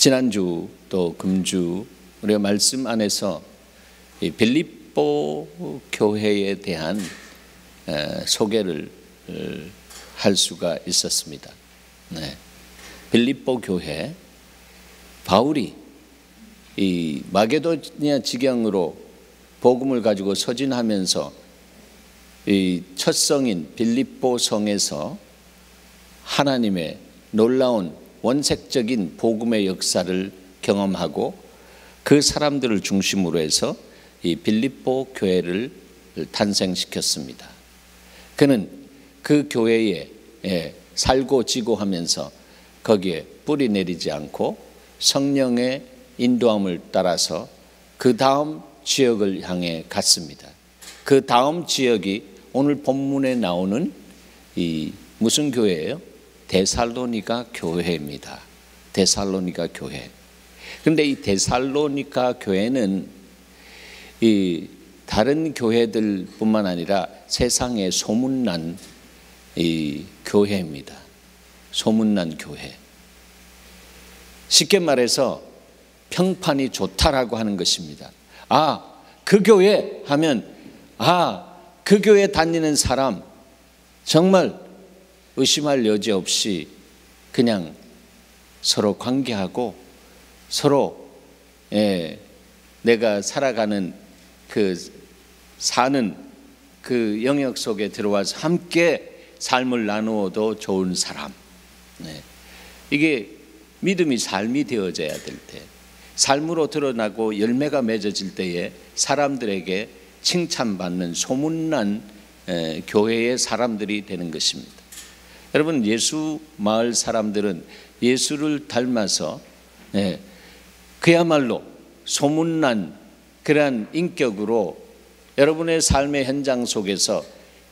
지난주 또 금주 우리가 말씀 안에서 이 빌립보 교회에 대한 소개를 할 수가 있었습니다. 빌립보 교회, 바울이 이 마게도니아 지경으로 복음을 가지고 서진하면서 이 첫 성인 빌립보 성에서 하나님의 놀라운 원색적인 복음의 역사를 경험하고 그 사람들을 중심으로 해서 이 빌립보 교회를 탄생시켰습니다. 그는 그 교회에 살고 지고 하면서 거기에 뿌리 내리지 않고 성령의 인도함을 따라서 그 다음 지역을 향해 갔습니다. 그 다음 지역이 오늘 본문에 나오는 이 무슨 교회예요? 데살로니가 교회입니다. 데살로니가 교회. 그런데 이 데살로니가 교회는 이 다른 교회들뿐만 아니라 세상에 소문난 이 교회입니다. 소문난 교회. 쉽게 말해서 평판이 좋다라고 하는 것입니다. 그 교회 하면 그 교회 다니는 사람 정말 의심할 여지 없이 그냥 서로 관계하고 서로 내가 살아가는 그 사는 그 영역 속에 들어와서 함께 삶을 나누어도 좋은 사람. 이게 믿음이 삶이 되어져야 될 때, 삶으로 드러나고 열매가 맺어질 때에 사람들에게 칭찬받는 소문난 교회의 사람들이 되는 것입니다. 여러분, 예수 마을 사람들은 예수를 닮아서 그야말로 소문난 그러한 인격으로 여러분의 삶의 현장 속에서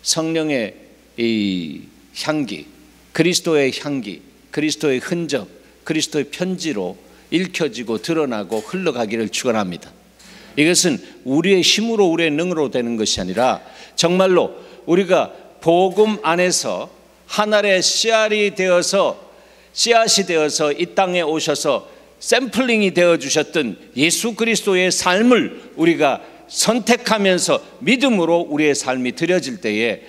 성령의 이 향기, 그리스도의 향기, 그리스도의 흔적, 그리스도의 편지로 읽혀지고 드러나고 흘러가기를 축원합니다. 이것은 우리의 힘으로 우리의 능으로 되는 것이 아니라 정말로 우리가 복음 안에서 하늘의 씨앗이 되어서 이 땅에 오셔서 샘플링이 되어 주셨던 예수 그리스도의 삶을 우리가 선택하면서 믿음으로 우리의 삶이 드려질 때에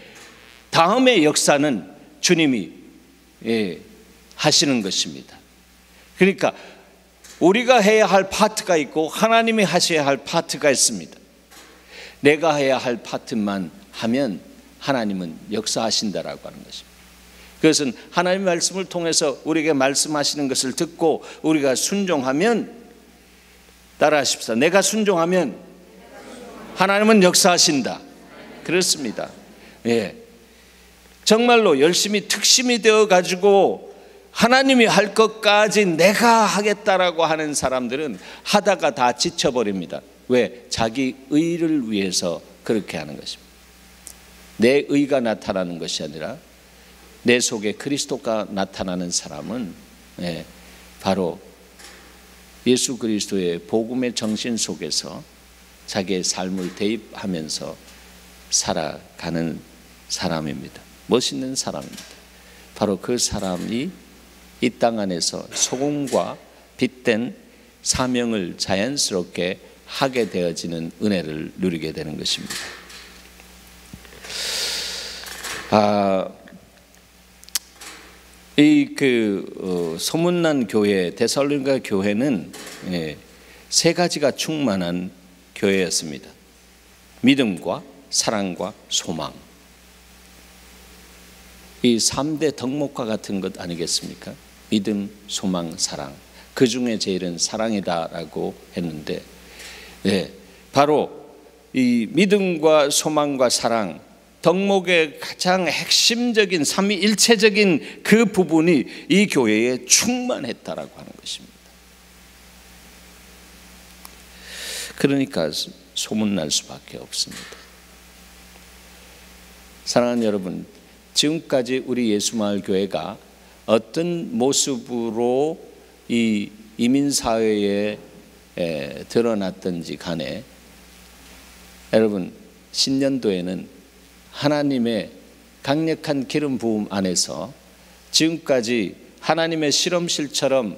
다음의 역사는 주님이 하시는 것입니다. 그러니까 우리가 해야 할 파트가 있고 하나님이 하셔야 할 파트가 있습니다. 내가 해야 할 파트만 하면 하나님은 역사하신다라고 하는 것입니다. 그것은 하나님의 말씀을 통해서 우리에게 말씀하시는 것을 듣고 우리가 순종하면, 따라하십시오. 내가 순종하면 하나님은 역사하신다. 그렇습니다. 정말로 열심히 특심이 되어 가지고 하나님이 할 것까지 내가 하겠다라고 하는 사람들은 하다가 다 지쳐버립니다. 왜? 자기 의를 위해서 그렇게 하는 것입니다. 내 의가 나타나는 것이 아니라 내 속에 그리스도가 나타나는 사람은 바로 예수 그리스도의 복음의 정신 속에서 자기의 삶을 대입하면서 살아가는 사람입니다. 멋있는 사람입니다. 바로 그 사람이 이 땅 안에서 소금과 빛된 사명을 자연스럽게 하게 되어지는 은혜를 누리게 되는 것입니다. 소문난 교회 데살로니가 교회는 세 가지가 충만한 교회였습니다. 믿음과 사랑과 소망. 이 3대 덕목과 같은 것 아니겠습니까? 믿음, 소망, 사랑. 그 중에 제일은 사랑이다라고 했는데, 바로 이 믿음과 소망과 사랑, 덕목의 가장 핵심적인 삼위일체적인 그 부분이 이 교회에 충만했다라고 하는 것입니다. 그러니까 소문날 수밖에 없습니다. 사랑하는 여러분, 지금까지 우리 예수마을교회가 어떤 모습으로 이 이민사회에 드러났든지 간에 여러분, 신년도에는 하나님의 강력한 기름 부음 안에서 지금까지 하나님의 실험실처럼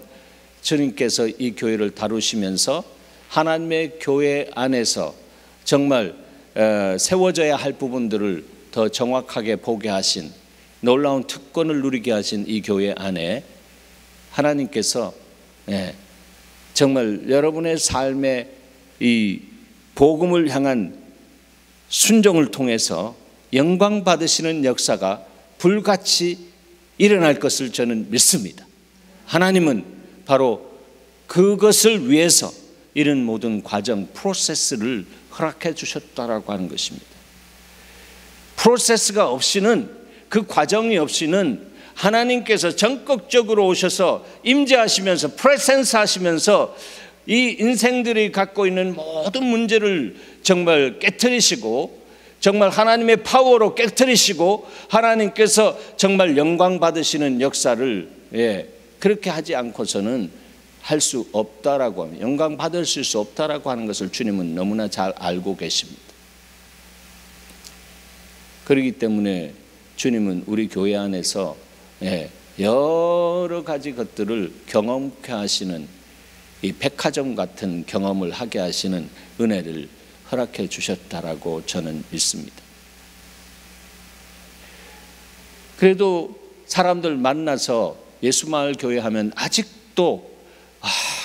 주님께서 이 교회를 다루시면서 하나님의 교회 안에서 정말 세워져야 할 부분들을 더 정확하게 보게 하신, 놀라운 특권을 누리게 하신 이 교회 안에 하나님께서 정말 여러분의 삶의 이 복음을 향한 순종을 통해서 영광 받으시는 역사가 불같이 일어날 것을 저는 믿습니다. 하나님은 바로 그것을 위해서 이런 모든 과정, 프로세스를 허락해 주셨다라고 하는 것입니다. 프로세스가 없이는, 그 과정이 없이는 하나님께서 전격적으로 오셔서 임재하시면서, 프레센스 하시면서 이 인생들이 갖고 있는 모든 문제를 정말 깨트리시고, 정말 하나님의 파워로 깨트리시고, 하나님께서 정말 영광 받으시는 역사를 그렇게 하지 않고서는 할 수 없다라고 하면, 영광 받을 수 없다라고 하는 것을 주님은 너무나 잘 알고 계십니다. 그렇기 때문에 주님은 우리 교회 안에서 여러 가지 것들을 경험케 하시는, 이 백화점 같은 경험을 하게 하시는 은혜를 허락해 주셨다라고 저는 믿습니다. 그래도 사람들 만나서 예수마을 교회 하면 아직도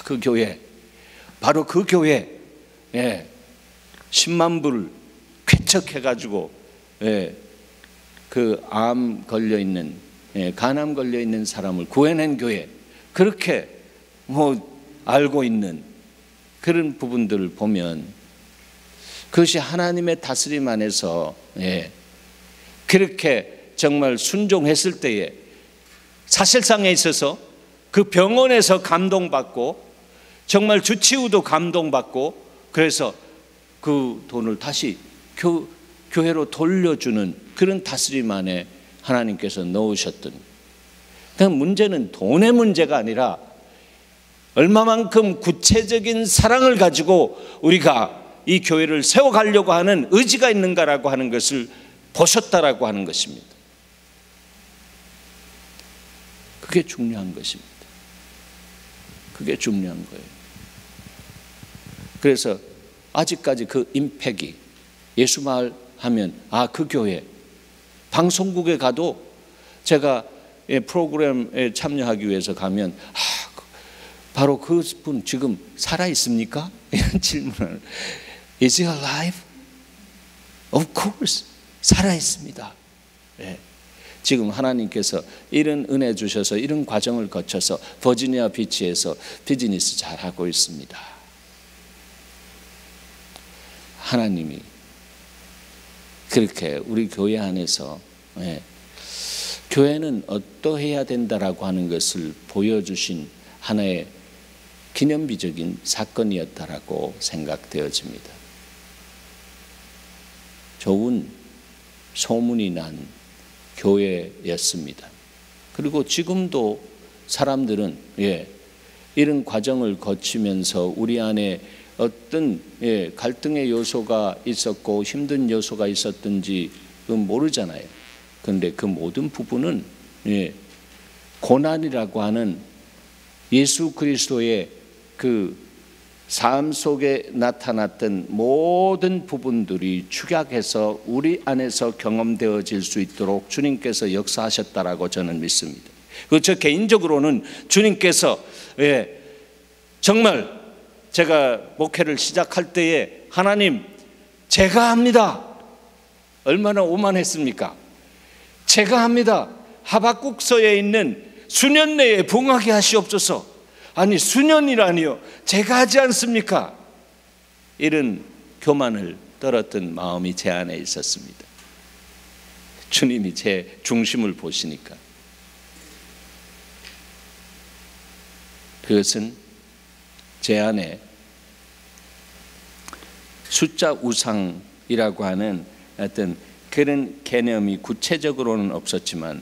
그 교회, 바로 그 교회, 10만 불 쾌척해가지고 그 암 걸려있는, 간암 걸려있는 사람을 구해낸 교회, 그렇게 알고 있는 그런 부분들을 보면, 그것이 하나님의 다스림 안에서 그렇게 정말 순종했을 때에 사실상에 있어서 그 병원에서 감동받고, 정말 주치의도 감동받고, 그래서 그 돈을 다시 교회로 돌려주는 그런 다스림 안에 하나님께서 넣으셨던, 그냥 문제는 돈의 문제가 아니라 얼마만큼 구체적인 사랑을 가지고 우리가 이 교회를 세워가려고 하는 의지가 있는가라고 하는 것을 보셨다라고 하는 것입니다. 그게 중요한 것입니다. 그게 중요한 거예요. 그래서 아직까지 그 임팩이, 예수마을 하면 그 교회, 방송국에 가도 제가 프로그램에 참여하기 위해서 가면 바로 그분 지금 살아 있습니까? 이런 질문을, Is he alive? Of course, 살아 있습니다. 지금 하나님께서 이런 은혜 주셔서 이런 과정을 거쳐서 버지니아 비치에서 비즈니스 잘하고 있습니다. 하나님이 그렇게 우리 교회 안에서 교회는 어떠해야 된다라고 하는 것을 보여주신 하나의 기념비적인 사건이었다라고 생각되어집니다. 좋은 소문이 난 교회였습니다. 그리고 지금도 사람들은 이런 과정을 거치면서 우리 안에 어떤 갈등의 요소가 있었고 힘든 요소가 있었든지 모르잖아요. 그런데 그 모든 부분은 고난이라고 하는 예수 그리스도의 그 삶 속에 나타났던 모든 부분들이 축약해서 우리 안에서 경험되어질 수 있도록 주님께서 역사하셨다라고 저는 믿습니다. 그리고 저 개인적으로는 주님께서 정말 제가 목회를 시작할 때에 하나님 제가 합니다. 얼마나 오만했습니까? 제가 합니다. 하박국서에 있는 수년 내에 봉하게 하시옵소서. 아니 수년이라니요, 제가 하지 않습니까? 이런 교만을 떨었던 마음이 제 안에 있었습니다. 주님이 제 중심을 보시니까 그것은 제 안에 숫자 우상이라고 하는 어떤 그런 개념이 구체적으로는 없었지만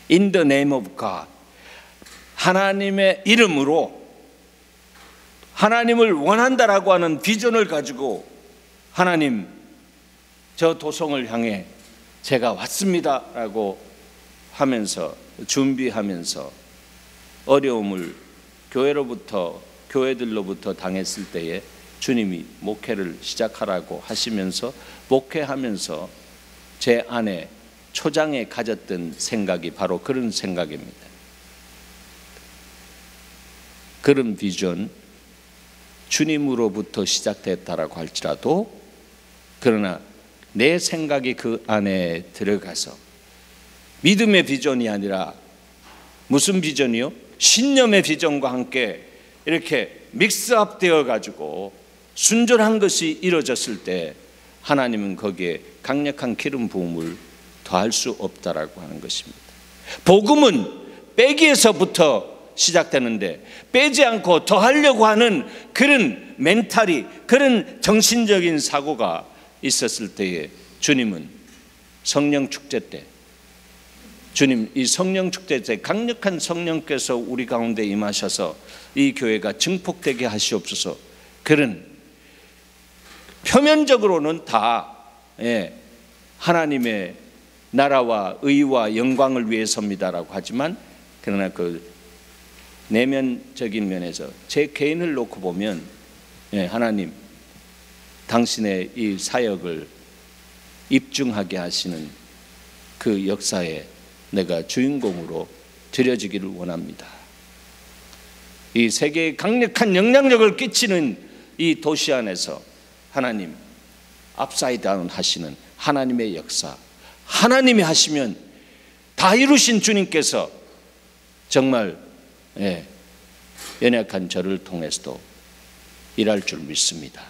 In the name of God, 하나님의 이름으로 하나님을 원한다라고 하는 비전을 가지고 하나님 저 도성을 향해 제가 왔습니다라고 하면서 준비하면서 어려움을 교회들로부터 당했을 때에 주님이 목회를 시작하라고 하시면서 목회하면서 제 안에 초장에 가졌던 생각이 바로 그런 생각입니다. 그런 비전, 주님으로부터 시작됐다라고 할지라도 그러나 내 생각이 그 안에 들어가서 믿음의 비전이 아니라 무슨 비전이요? 신념의 비전과 함께 이렇게 믹스업 되어 가지고 순전한 것이 이루어졌을 때 하나님은 거기에 강력한 기름 부음을 더할 수 없다라고 하는 것입니다. 복음은 빼기에서부터 시작되는데 빼지 않고 더하려고 하는 그런 멘탈이, 그런 정신적인 사고가 있었을 때에 주님은 성령 축제 때, 주님 이 성령 축제 때 강력한 성령께서 우리 가운데 임하셔서 이 교회가 증폭되게 하시옵소서. 그런 표면적으로는 다 하나님의 나라와 의와 영광을 위해서입니다라고 하지만 그러나 그 내면적인 면에서 제 개인을 놓고 보면 하나님 당신의 이 사역을 입증하게 하시는 그 역사에 내가 주인공으로 드려지기를 원합니다. 이 세계에 강력한 영향력을 끼치는 이 도시 안에서 하나님 업사이드 다운 하시는 하나님의 역사, 하나님이 하시면 다 이루신 주님께서 정말 연약한 저를 통해서도 일할 줄 믿습니다.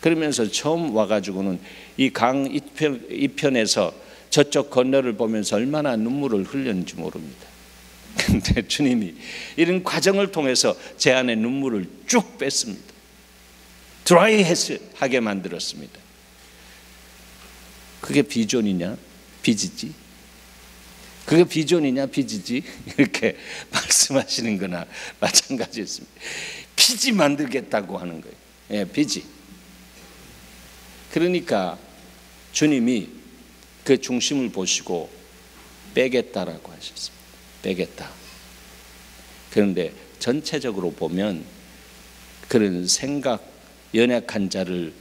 그러면서 처음 와가지고는 이 강 이편에서 저쪽 건너를 보면서 얼마나 눈물을 흘렸는지 모릅니다. 근데 주님이 이런 과정을 통해서 제 안에 눈물을 쭉 뺐습니다. 드라이하게 만들었습니다. 그게 비전이냐 빚이지? 그게 비전이냐 빚이지? 이렇게 말씀하시는 거나 마찬가지였습니다. 빚이 만들겠다고 하는 거예요. 빚이. 그러니까 주님이 그 중심을 보시고 빼겠다라고 하셨습니다. 빼겠다. 그런데 전체적으로 보면 그런 생각, 연약한 자를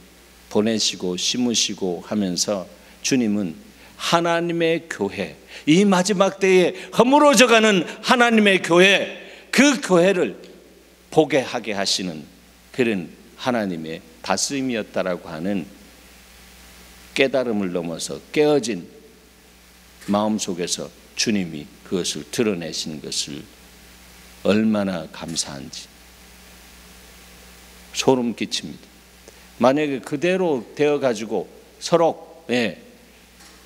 보내시고 심으시고 하면서 주님은 하나님의 교회, 이 마지막 때에 허물어져가는 하나님의 교회, 그 교회를 보게 하게 하시는 그런 하나님의 다스림이었다라고 하는 깨달음을 넘어서 깨어진 마음속에서 주님이 그것을 드러내신 것을 얼마나 감사한지 소름 끼칩니다. 만약에 그대로 되어가지고 서로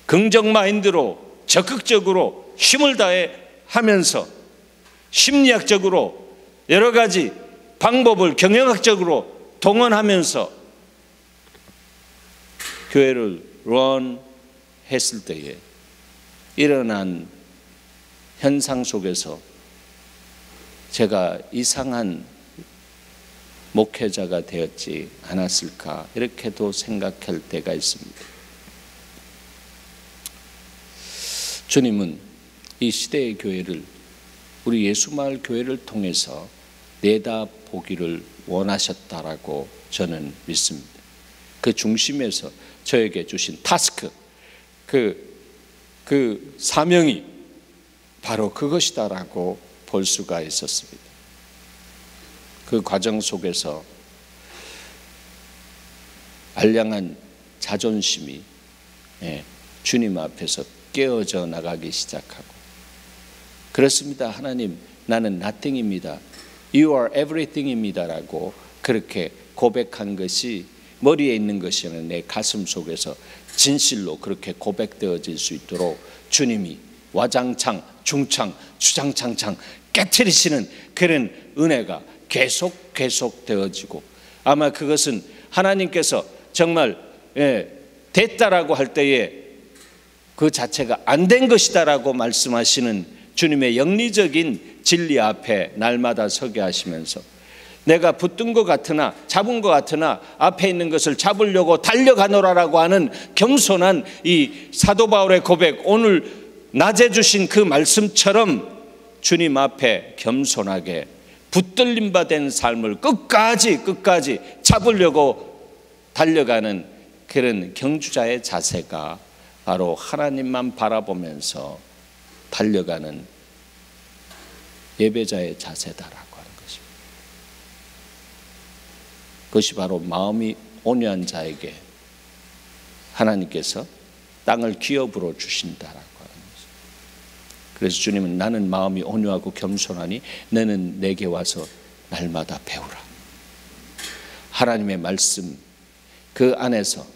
긍정 마인드로 적극적으로 힘을 다해 하면서 심리학적으로 여러 가지 방법을 경영학적으로 동원하면서 교회를 런했을 때에 일어난 현상 속에서 제가 이상한 목회자가 되었지 않았을까 이렇게도 생각할 때가 있습니다. 주님은 이 시대의 교회를, 우리 예수마을 교회를 통해서 내다보기를 원하셨다라고 저는 믿습니다. 그 중심에서 저에게 주신 타스크, 그 사명이 바로 그것이다라고 볼 수가 있었습니다. 그 과정 속에서 알량한 자존심이 주님 앞에서 깨어져 나가기 시작하고, 그렇습니다. 하나님, 나는 nothing입니다. You are everything입니다 라고 그렇게 고백한 것이 머리에 있는 것이 아니라 내 가슴 속에서 진실로 그렇게 고백되어질 수 있도록 주님이 와장창, 중창, 주장창창 깨트리시는 그런 은혜가 계속 되어지고, 아마 그것은 하나님께서 정말 됐다라고 할 때에 그 자체가 안 된 것이다라고 말씀하시는 주님의 영리적인 진리 앞에 날마다 서게 하시면서, 내가 붙든 것 같으나 잡은 것 같으나 앞에 있는 것을 잡으려고 달려가노라라고 하는 겸손한 이 사도 바울의 고백, 오늘 낮에 주신 그 말씀처럼 주님 앞에 겸손하게 붙들림 받은 삶을 끝까지 잡으려고 달려가는 그런 경주자의 자세가 바로 하나님만 바라보면서 달려가는 예배자의 자세다라고 하는 것입니다. 그것이 바로 마음이 온유한 자에게 하나님께서 땅을 기업으로 주신다라고 하는 것입니다. 그래서 주님은 나는 마음이 온유하고 겸손하니 너는 내게 와서 날마다 배우라. 하나님의 말씀 그 안에서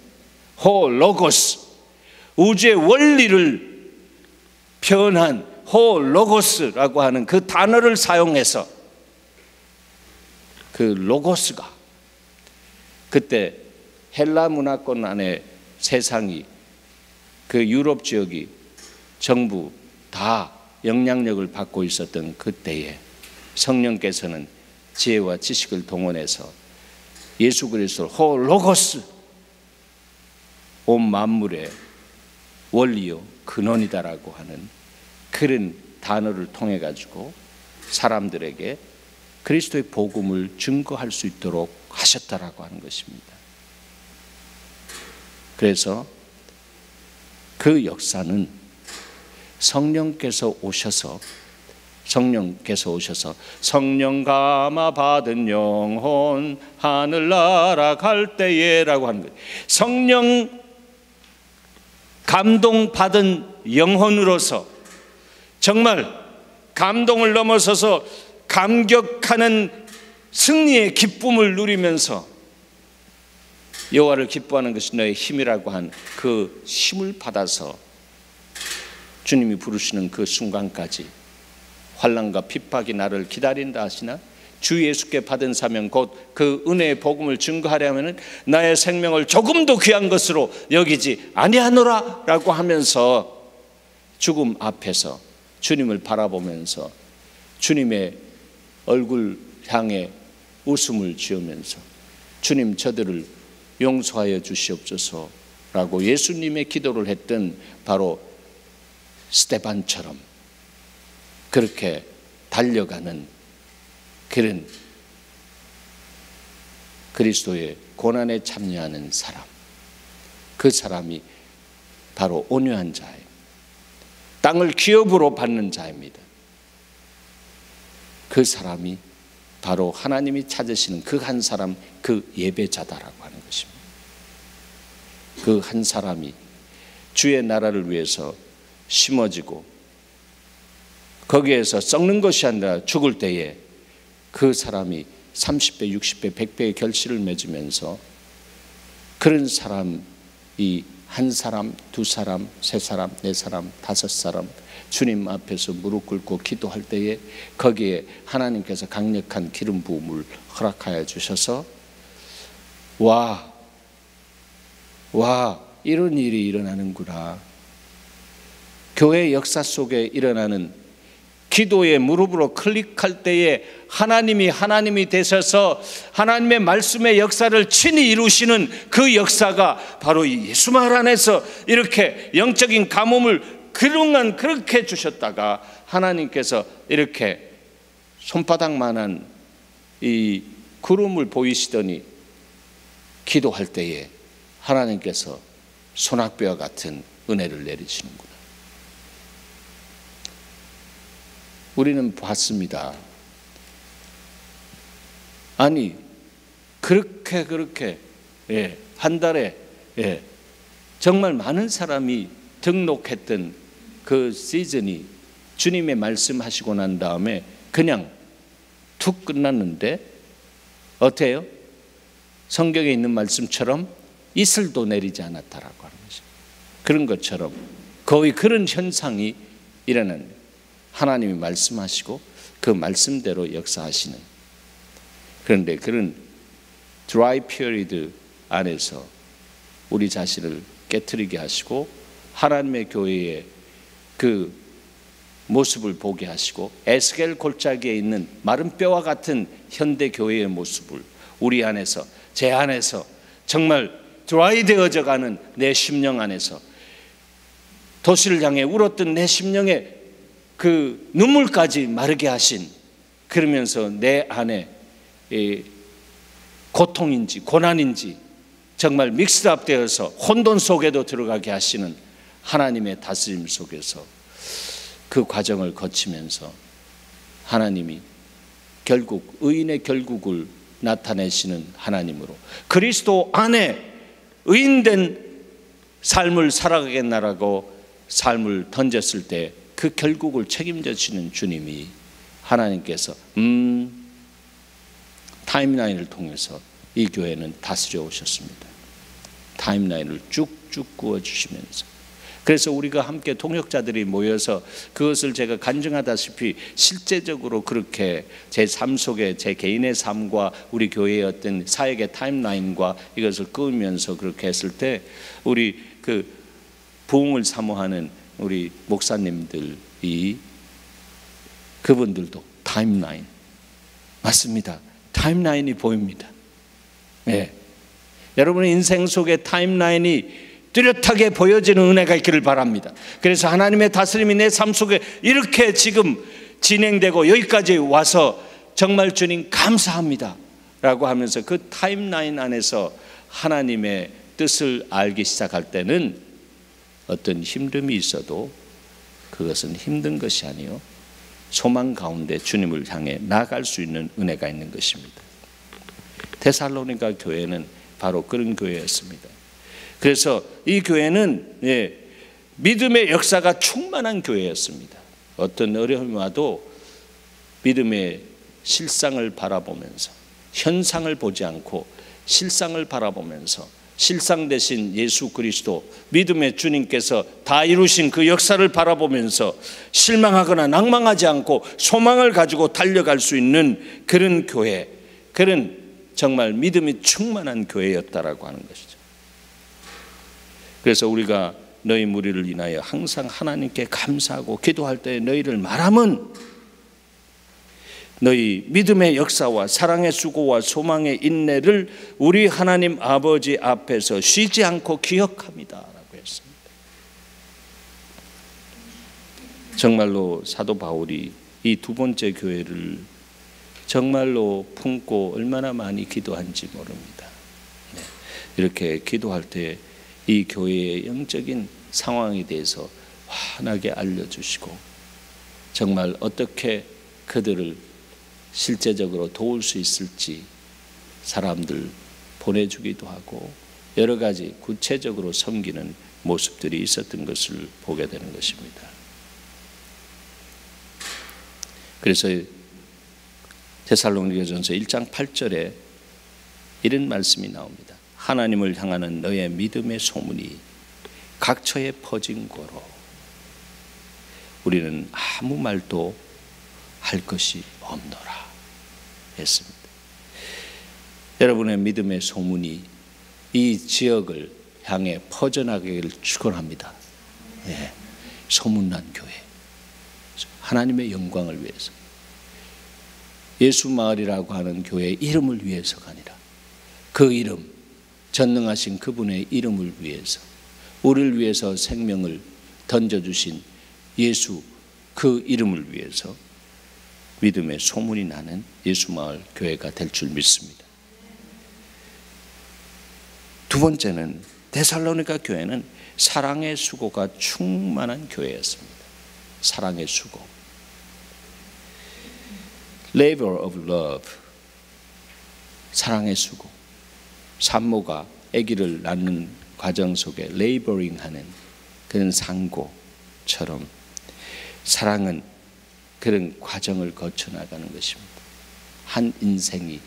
호 로고스, 우주의 원리를 표현한 호 로고스라고 하는 그 단어를 사용해서 그 로고스가 그때 헬라 문화권 안에 세상이 그 유럽 지역이 전부 다 영향력을 받고 있었던 그때에 성령께서는 지혜와 지식을 동원해서 예수 그리스도 호 로고스, 온 만물의 원리요 근원이다라고 하는 그런 단어를 통해 가지고 사람들에게 그리스도의 복음을 증거할 수 있도록 하셨다라고 하는 것입니다. 그래서 그 역사는 성령께서 오셔서 성령 감화 받은 영혼 하늘 날아갈 때에라고 하는 거예요. 성령 감동 받은 영혼으로서 정말 감동을 넘어서서 감격하는 승리의 기쁨을 누리면서 여호와를 기뻐하는 것이 너의 힘이라고 한 그 힘을 받아서 주님이 부르시는 그 순간까지 환난과 핍박이 나를 기다린다 하시나 주 예수께 받은 사명 곧 그 은혜의 복음을 증거하려 하면은 나의 생명을 조금도 귀한 것으로 여기지 아니하노라 라고 하면서 죽음 앞에서 주님을 바라보면서 주님의 얼굴 향해 웃음을 지으면서 주님 저들을 용서하여 주시옵소서라고 예수님의 기도를 했던 바로 스데반처럼 그렇게 달려가는 그런 그리스도의 고난에 참여하는 사람, 그 사람이 바로 온유한 자예요. 땅을 기업으로 받는 자입니다. 그 사람이 바로 하나님이 찾으시는 그 한 사람, 그 예배자다라고 하는 것입니다. 그 한 사람이 주의 나라를 위해서 심어지고 거기에서 썩는 것이 아니라 죽을 때에 그 사람이 30배, 60배, 100배의 결실을 맺으면서 그런 사람이 한 사람, 두 사람, 세 사람, 네 사람, 다섯 사람 주님 앞에서 무릎 꿇고 기도할 때에 거기에 하나님께서 강력한 기름 부음을 허락하여 주셔서 와 이런 일이 일어나는구나. 교회 역사 속에 일어나는 기도의 무릎으로 클릭할 때에 하나님이 되셔서 하나님의 말씀의 역사를 친히 이루시는 그 역사가 바로 이 예수말 안에서 이렇게 영적인 가뭄을 그동안 그렇게 주셨다가 하나님께서 이렇게 손바닥만한 이 구름을 보이시더니 기도할 때에 하나님께서 소낙비와 같은 은혜를 내리시는구나. 우리는 봤습니다. 아니 그렇게 한 달에 정말 많은 사람이 등록했던 그 시즌이 주님의 말씀하시고 난 다음에 그냥 툭 끝났는데 어때요? 성경에 있는 말씀처럼 이슬도 내리지 않았다라고 하는 것이죠. 그런 것처럼 거의 그런 현상이 일어납니다. 하나님이 말씀하시고 그 말씀대로 역사하시는, 그런데 그런 드라이 피어리드 안에서 우리 자신을 깨트리게 하시고 하나님의 교회의 그 모습을 보게 하시고 에스겔 골짜기에 있는 마른 뼈와 같은 현대 교회의 모습을 우리 안에서, 제 안에서 정말 드라이 되어져 가는 내 심령 안에서 도시를 향해 울었던 내 심령의 그 눈물까지 마르게 하신 그러면서 내 안에 고통인지 고난인지 정말 믹스업 되어서 혼돈 속에도 들어가게 하시는 하나님의 다스림 속에서 그 과정을 거치면서 하나님이 결국 의인의 결국을 나타내시는 하나님으로 그리스도 안에 의인된 삶을 살아가겠나라고 삶을 던졌을 때 그 결국을 책임져 주시는 주님이 하나님께서 타임라인을 통해서 이 교회는 다스려 오셨습니다. 타임라인을 쭉쭉 구워주시면서 그래서 우리가 함께 동역자들이 모여서 그것을 제가 간증하다시피 실제적으로 그렇게 제 삶 속에 제 개인의 삶과 우리 교회의 어떤 사역의 타임라인과 이것을 끄면서 그렇게 했을 때 우리 그 부흥을 사모하는 우리 목사님들이 그분들도 타임라인 맞습니다. 타임라인이 보입니다. 네. 여러분의 인생 속에 타임라인이 뚜렷하게 보여지는 은혜가 있기를 바랍니다. 그래서 하나님의 다스림이 내 삶 속에 이렇게 지금 진행되고 여기까지 와서 정말 주님 감사합니다 라고 하면서 그 타임라인 안에서 하나님의 뜻을 알기 시작할 때는 어떤 힘듦이 있어도 그것은 힘든 것이 아니요 소망 가운데 주님을 향해 나아갈 수 있는 은혜가 있는 것입니다. 데살로니가 교회는 바로 그런 교회였습니다. 그래서 이 교회는 믿음의 역사가 충만한 교회였습니다. 어떤 어려움이 와도 믿음의 실상을 바라보면서 현상을 보지 않고 실상을 바라보면서 실상 대신 예수 그리스도 믿음의 주님께서 다 이루신 그 역사를 바라보면서 실망하거나 낭망하지 않고 소망을 가지고 달려갈 수 있는 그런 교회, 그런 정말 믿음이 충만한 교회였다라고 하는 것이죠. 그래서 우리가 너희 무리를 인하여 항상 하나님께 감사하고 기도할 때 너희를 말함은 너희 믿음의 역사와 사랑의 수고와 소망의 인내를 우리 하나님 아버지 앞에서 쉬지 않고 기억합니다 라고 했습니다. 정말로 사도 바울이 이 두 번째 교회를 정말로 품고 얼마나 많이 기도한지 모릅니다. 이렇게 기도할 때 이 교회의 영적인 상황에 대해서 환하게 알려주시고 정말 어떻게 그들을 실제적으로 도울 수 있을지 사람들 보내주기도 하고 여러 가지 구체적으로 섬기는 모습들이 있었던 것을 보게 되는 것입니다. 그래서 데살로니가전서 1장 8절에 이런 말씀이 나옵니다. 하나님을 향하는 너의 믿음의 소문이 각처에 퍼진 거로 우리는 아무 말도 할 것이 없노라 했습니다. 여러분의 믿음의 소문이 이 지역을 향해 퍼져나가기를 축원합니다. 네. 소문난 교회, 하나님의 영광을 위해서, 예수 마을이라고 하는 교회의 이름을 위해서가 아니라 그 이름, 전능하신 그분의 이름을 위해서, 우리를 위해서 생명을 던져주신 예수 그 이름을 위해서 믿음의 소문이 나는 예수마을 교회가 될 줄 믿습니다. 두 번째는 데살로니가 교회는 사랑의 수고가 충만한 교회였습니다. 사랑의 수고, labor of love, 사랑의 수고. 산모가 아기를 낳는 과정 속에 레이버링하는 그런 상고처럼 사랑은 그런 과정을 거쳐 나가는 것입니다. 한 인생이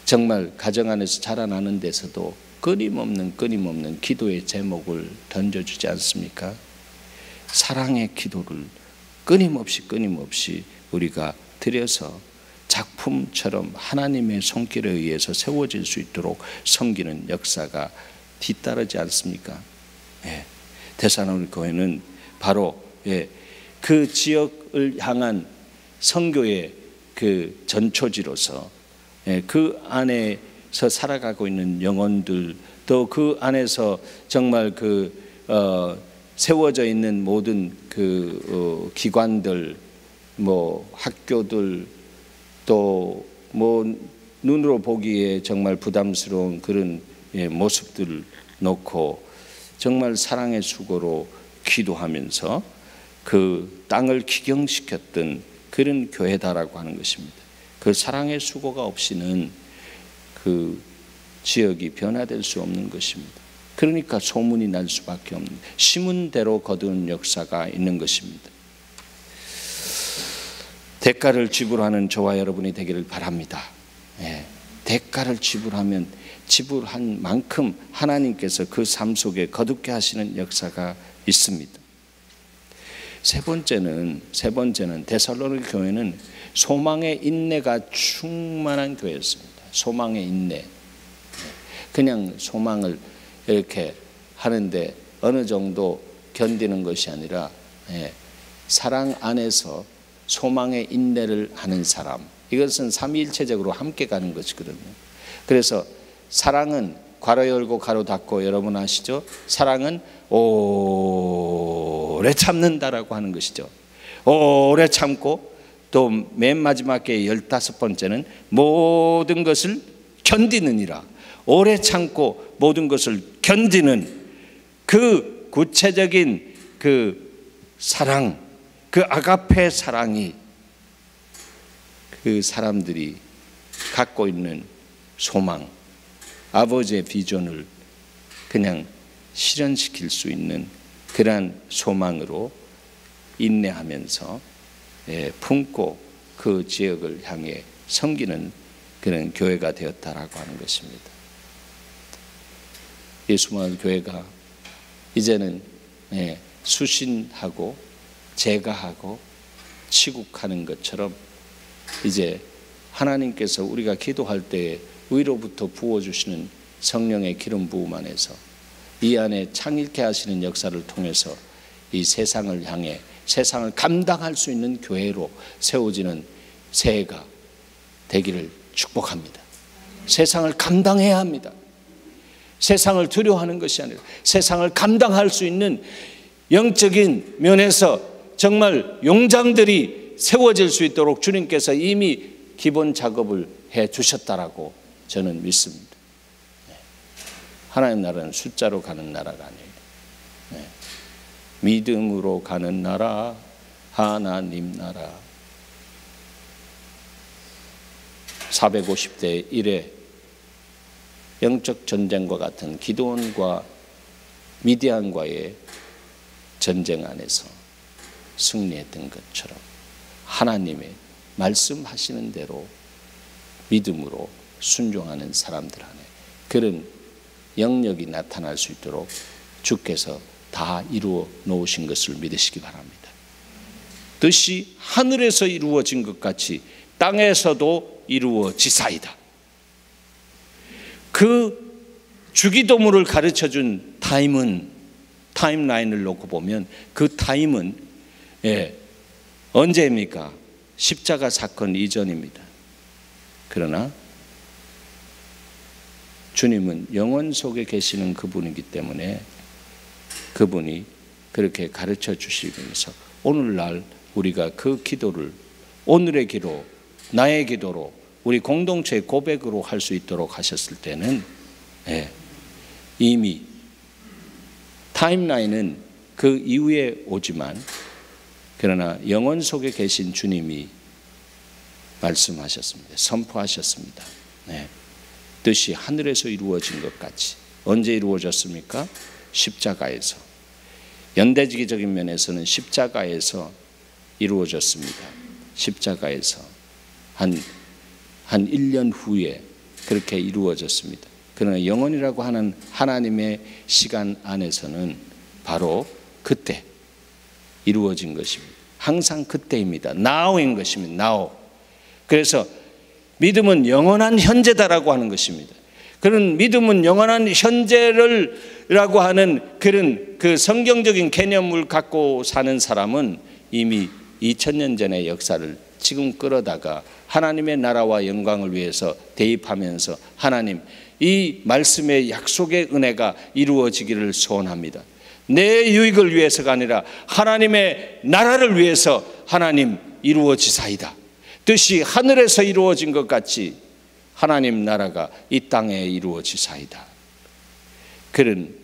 정말 가정 안에서 자라나는 데서도 끊임없는 기도의 제목을 던져주지 않습니까? 사랑의 기도를 끊임없이 우리가 드려서 작품처럼 하나님의 손길에 의해서 세워질 수 있도록 섬기는 역사가 뒤따르지 않습니까? 예. 데살로니가 교회는 바로 그 지역을 향한 선교의 그 전초지로서 그 안에서 살아가고 있는 영혼들, 또 그 안에서 정말 세워져 있는 모든 기관들, 뭐 학교들 또 뭐 눈으로 보기에 정말 부담스러운 그런 모습들을 놓고 정말 사랑의 수고로 기도하면서 그 땅을 기경시켰던 그런 교회다라고 하는 것입니다. 그 사랑의 수고가 없이는 그 지역이 변화될 수 없는 것입니다. 그러니까 소문이 날 수밖에 없는, 심은 대로 거두는 역사가 있는 것입니다. 대가를 지불하는 저와 여러분이 되기를 바랍니다. 대가를 지불한 만큼 하나님께서 그 삶 속에 거듭게 하시는 역사가 있습니다. 세 번째는 데살로니가 교회는 소망의 인내가 충만한 교회였습니다. 소망의 인내. 그냥 소망을 이렇게 하는데 어느 정도 견디는 것이 아니라 사랑 안에서 소망의 인내를 하는 사람, 이것은 삼위일체적으로 함께 가는 것이거든요. 그래서 사랑은 괄호 열고 가로 닫고, 여러분 아시죠? 사랑은 오래 참는다라고 하는 것이죠. 오래 참고, 또 맨 마지막에 15번째는 모든 것을 견디느니라. 오래 참고 모든 것을 견디는 그 구체적인 그 사랑, 그 아가페 사랑이 그 사람들이 갖고 있는 소망, 아버지의 비전을 그냥 실현시킬 수 있는 그러한 소망으로 인내하면서 품고 그 지역을 향해 섬기는 그런 교회가 되었다라고 하는 것입니다. 예수마을 교회가 이제는 수신하고 제가하고 치국하는 것처럼 이제 하나님께서 우리가 기도할 때에 위로부터 부어주시는 성령의 기름 부음 안에서 이 안에 창일케 하시는 역사를 통해서 이 세상을 향해 세상을 감당할 수 있는 교회로 세워지는 새해가 되기를 축복합니다. 세상을 감당해야 합니다. 세상을 두려워하는 것이 아니라 세상을 감당할 수 있는 영적인 면에서 정말 용장들이 세워질 수 있도록 주님께서 이미 기본 작업을 해 주셨다라고 저는 믿습니다. 하나님 나라는 숫자로 가는 나라가 아니에요. 믿음으로 가는 나라, 하나님 나라. 450대 1의 영적 전쟁과 같은 기드온과 미디안과의 전쟁 안에서 승리했던 것처럼 하나님의 말씀하시는 대로 믿음으로 순종하는 사람들 안에 그런 영역이 나타날 수 있도록 주께서 다 이루어 놓으신 것을 믿으시기 바랍니다. 뜻이 하늘에서 이루어진 것 같이 땅에서도 이루어지사이다. 그 주기도문을 가르쳐준 타임라인을 놓고 보면 그 타임은 언제입니까? 십자가 사건 이전입니다. 그러나 주님은 영원 속에 계시는 그분이기 때문에 그분이 그렇게 가르쳐 주시면서 오늘날 우리가 그 기도를 오늘의 기도, 나의 기도로 우리 공동체의 고백으로 할 수 있도록 하셨을 때는 이미 타임라인은 그 이후에 오지만 그러나 영원 속에 계신 주님이 말씀하셨습니다. 선포하셨습니다. 뜻이 하늘에서 이루어진 것 같이. 언제 이루어졌습니까? 십자가에서. 연대지기적인 면에서는 십자가에서 이루어졌습니다. 십자가에서 한 1년 후에 그렇게 이루어졌습니다. 그러나 영원이라고 하는 하나님의 시간 안에서는 바로 그때 이루어진 것입니다. 항상 그때입니다. now인 것입니다. now. 그래서 믿음은 영원한 현재다라고 하는 것입니다. 그런 믿음은 영원한 현재를라고 하는 그런 그 성경적인 개념을 갖고 사는 사람은 이미 2000년 전의 역사를 지금 끌어다가 하나님의 나라와 영광을 위해서 대입하면서 하나님 이 말씀의 약속의 은혜가 이루어지기를 소원합니다. 내 유익을 위해서가 아니라 하나님의 나라를 위해서 하나님 이루어지사이다. 뜻이 하늘에서 이루어진 것 같이 하나님 나라가 이 땅에 이루어지사이다. 그런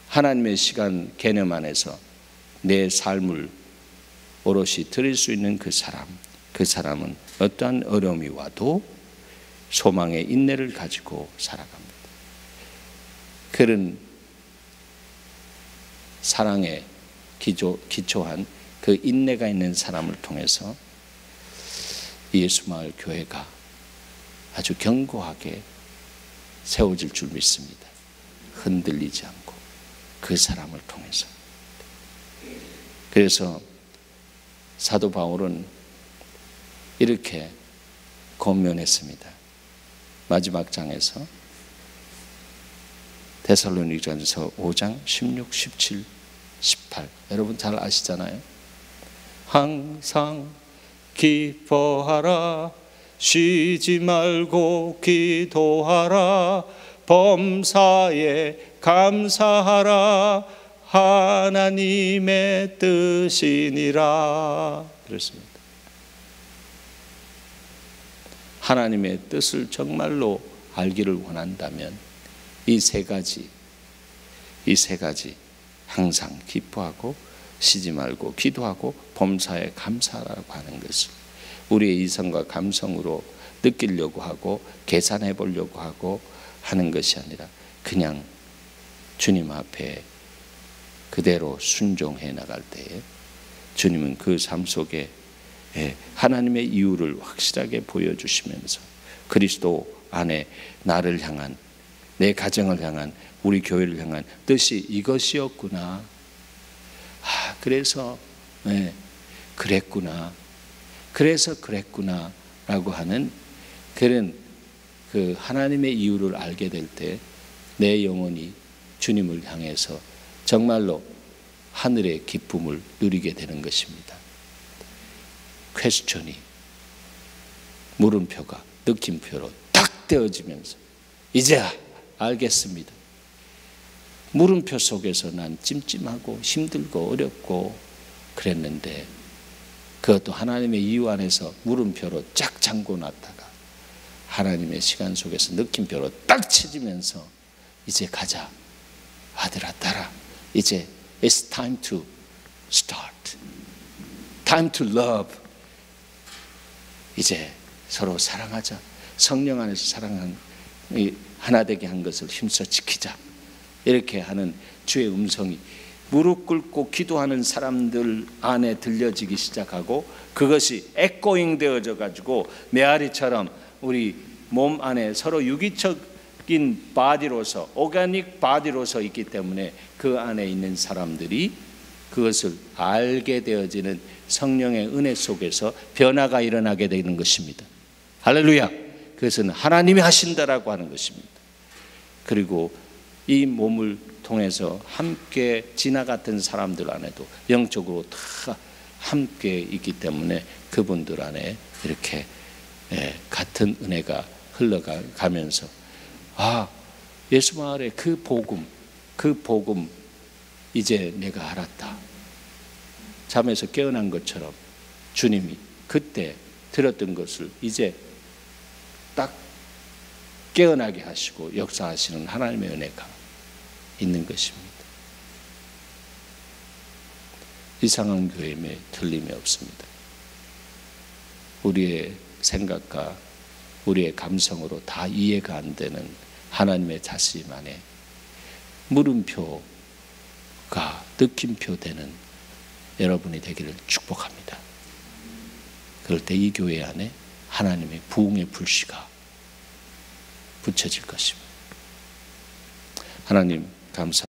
하나님의 시간 개념 안에서 내 삶을 오롯이 드릴 수 있는 그 사람은 어떠한 어려움이 와도 소망의 인내를 가지고 살아갑니다. 그런 사랑에 기초한 그 인내가 있는 사람을 통해서 예수마을 교회가 아주 견고하게 세워질 줄 믿습니다. 흔들리지 않고 그 사람을 통해서. 그래서 사도 바울은 이렇게 권면했습니다. 마지막 장에서 데살로니가전서 5장 16, 17, 18 여러분 잘 아시잖아요. 항상 기뻐하라, 쉬지 말고 기도하라, 범사에 감사하라, 하나님의 뜻이니라. 그렇습니다. 하나님의 뜻을 정말로 알기를 원한다면 이 세 가지 항상 기뻐하고 쉬지 말고 기도하고 범사에 감사하라고 하는 것을 우리의 이성과 감성으로 느끼려고 하고 계산해 보려고 하고 하는 것이 아니라 그냥 주님 앞에 그대로 순종해 나갈 때에 주님은 그 삶 속에 하나님의 이유를 확실하게 보여주시면서 그리스도 안에 나를 향한, 내 가정을 향한, 우리 교회를 향한 뜻이 이것이었구나. 그래서 그랬구나. 그래서 그랬구나 라고 하는 그런 그 하나님의 이유를 알게 될 때 내 영혼이 주님을 향해서 정말로 하늘의 기쁨을 누리게 되는 것입니다. 퀘스천이 물음표가 느낌표로 딱 떼어지면서 이제 알겠습니다. 물음표 속에서 난 찜찜하고 힘들고 어렵고 그랬는데 그것도 하나님의 이유 안에서 물음표로 쫙 잠궈놨다가 하나님의 시간 속에서 느낌표로 딱 쳐지면서 이제 가자 아들아 딸아, 이제 it's time to start, time to love. 이제 서로 사랑하자. 성령 안에서 사랑한 하나 되게 한 것을 힘써 지키자. 이렇게 하는 주의 음성이 무릎 꿇고 기도하는 사람들 안에 들려지기 시작하고 그것이 에코잉 되어져 가지고 메아리처럼 우리 몸 안에 서로 유기적인 바디로서 오가닉 바디로서 있기 때문에 그 안에 있는 사람들이 그것을 알게 되어지는 성령의 은혜 속에서 변화가 일어나게 되는 것입니다. 할렐루야. 그것은 하나님이 하신다라고 하는 것입니다. 그리고 이 몸을 통해서 함께 지나갔던 사람들 안에도 영적으로 다 함께 있기 때문에 그분들 안에 이렇게 같은 은혜가 흘러가면서 예수 마을의 그 복음 이제 내가 알았다. 잠에서 깨어난 것처럼 주님이 그때 들었던 것을 이제 딱 깨어나게 하시고 역사하시는 하나님의 은혜가 있는 것입니다. 이상한 교회에 틀림이 없습니다. 우리의 생각과 우리의 감성으로 다 이해가 안 되는 하나님의 자심 안에 물음표가 느낌표 되는 여러분이 되기를 축복합니다. 그럴 때 이 교회 안에 하나님의 부흥의 불씨가 붙여질 것입니다. 하나님 감사